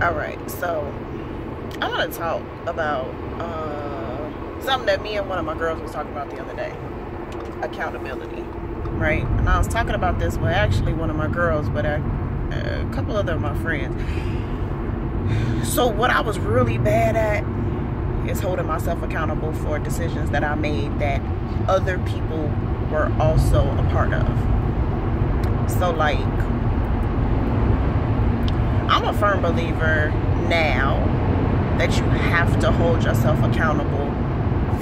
All right, so I want to talk about something that me and one of my girls was talking about the other day. Accountability, right? And I was talking about this with actually one of my girls, but a couple other of my friends. So what I was really bad at is holding myself accountable for decisions that I made that other people were also a part of. So like, I'm a firm believer now that you have to hold yourself accountable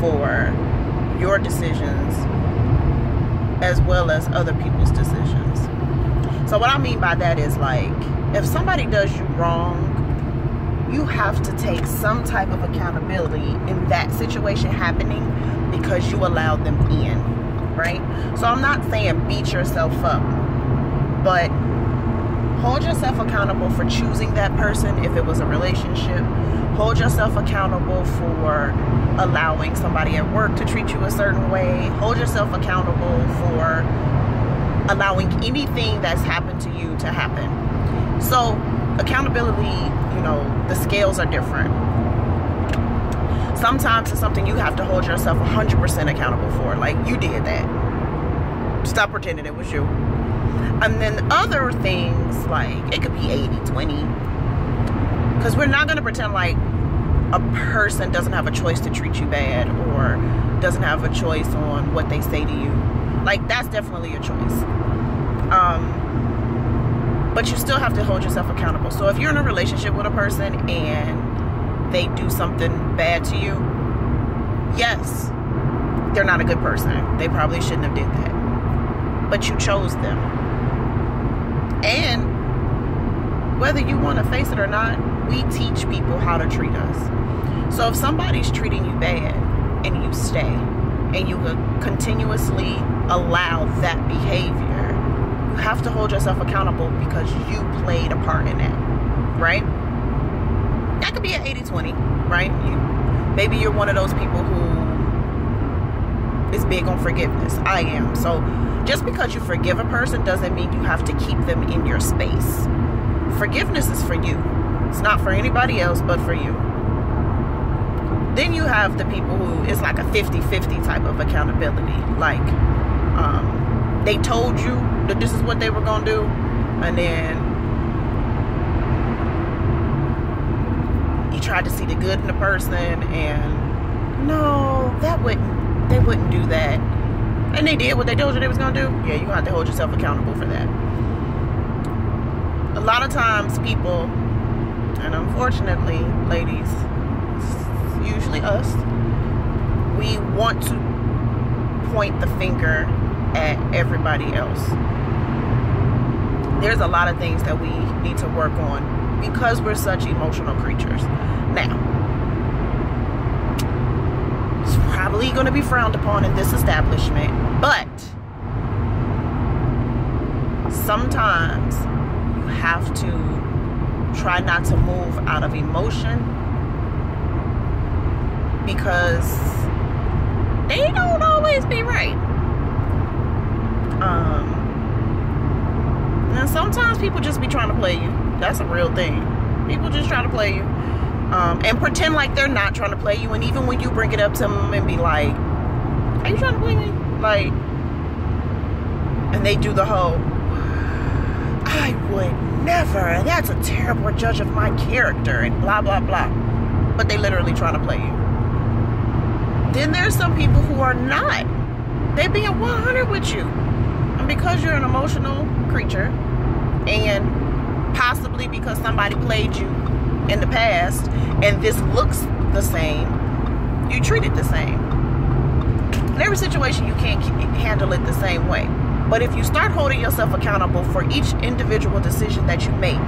for your decisions as well as other people's decisions. So what I mean by that is, like, if somebody does you wrong, you have to take some type of accountability in that situation happening because you allowed them in, right? So I'm not saying beat yourself up, but hold yourself accountable for choosing that person if it was a relationship. Hold yourself accountable for allowing somebody at work to treat you a certain way. Hold yourself accountable for allowing anything that's happened to you to happen. So accountability, you know, the scales are different. Sometimes it's something you have to hold yourself 100% accountable for. Like, you did that. Stop pretending it was you. And then other things, like, it could be 80-20. Because we're not going to pretend like a person doesn't have a choice to treat you bad or doesn't have a choice on what they say to you. Like, that's definitely a choice. But you still have to hold yourself accountable. So if you're in a relationship with a person and they do something bad to you, yes, they're not a good person. They probably shouldn't have did that. But you chose them. And whether you want to face it or not, we teach people how to treat us. So if somebody's treating you bad and you stay and you continuously allow that behavior, you have to hold yourself accountable because you played a part in that, right? That could be an 80-20, right? Maybe you're one of those people who is big on forgiveness. I am. So just because you forgive a person doesn't mean you have to keep them in your space. Forgiveness is for you. It's not for anybody else but for you. Then you have the people who it's like a 50-50 type of accountability. Like, they told you that this is what they were going to do, and then you tried to see the good in the person, and no, they wouldn't do that. And they did what they told you they was going to do. Yeah, you have to hold yourself accountable for that. A lot of times people, and unfortunately, ladies, usually us, we want to point the finger at everybody else. There's a lot of things that we need to work on because we're such emotional creatures. Now, it's probably going to be frowned upon in this establishment, but sometimes you have to try not to move out of emotion because they don't always be right. And sometimes people just be trying to play you. That's a real thing. People just try to play you. And pretend like they're not trying to play you. And even when you bring it up to them and be like, are you trying to play me? Like, and they do the whole, I would never. That's a terrible judge of my character and blah, blah, blah. But they literally trying to play you. Then there's some people who are not. They being 100 with you. And because you're an emotional creature, and possibly because somebody played you in the past, and this looks the same, you treat it the same. In every situation, you can't handle it the same way. But if you start holding yourself accountable for each individual decision that you make,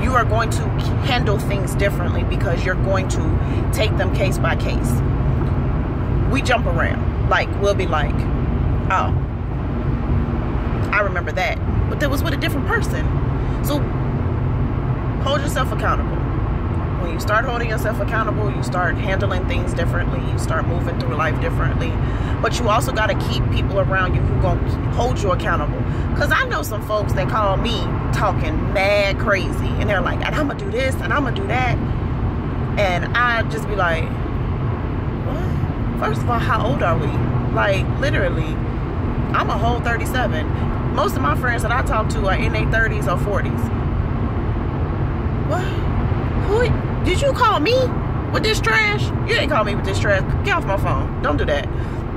you are going to handle things differently because you're going to take them case by case. We jump around. Like, we'll be like, oh, I remember that. But that was with a different person. So, hold yourself accountable. When you start holding yourself accountable, you start handling things differently. You start moving through life differently. But you also got to keep people around you who going to hold you accountable. Because I know some folks that call me talking mad crazy, and they're like, and I'm gonna do this and I'm gonna do that, and I just be like, what? First of all, how old are we? Like, literally, I'm a whole 37. Most of my friends that I talk to are in their 30s or 40s. What? Who did you call me with this trash? You didn't call me with this trash. Get off my phone. Don't do that.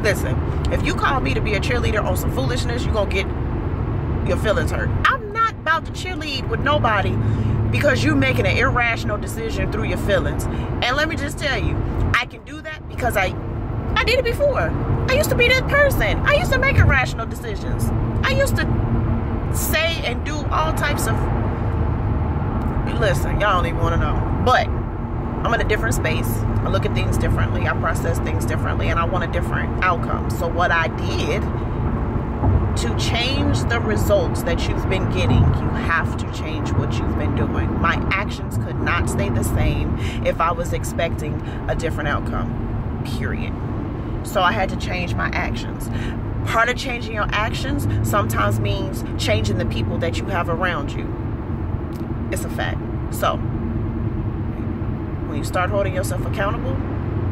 Listen, if you call me to be a cheerleader on some foolishness, you're gonna get your feelings hurt. I'm not about to cheerlead with nobody because you're making an irrational decision through your feelings. And let me just tell you, I can do that because I did it before. I used to be that person. I used to make irrational decisions. I used to say and do all types of, listen, y'all don't even want to know. But I'm in a different space. I look at things differently. I process things differently, and I want a different outcome. So what I did to change the results that you've been getting, you have to change what you've been doing. My actions could not stay the same if I was expecting a different outcome, period. So I had to change my actions. Part of changing your actions sometimes means changing the people that you have around you. It's a fact. So when you start holding yourself accountable,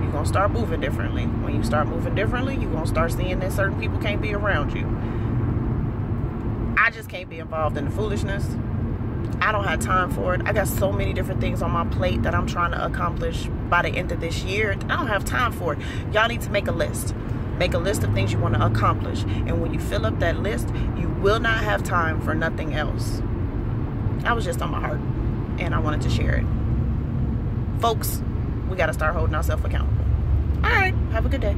you're going to start moving differently. When you start moving differently, you're going to start seeing that certain people can't be around you. I just can't be involved in the foolishness. I don't have time for it. I got so many different things on my plate that I'm trying to accomplish by the end of this year. I don't have time for it. Y'all need to make a list. Make a list of things you want to accomplish. And when you fill up that list, you will not have time for nothing else. I was just on my heart, and I wanted to share it. Folks, we got to start holding ourselves accountable. All right. Have a good day.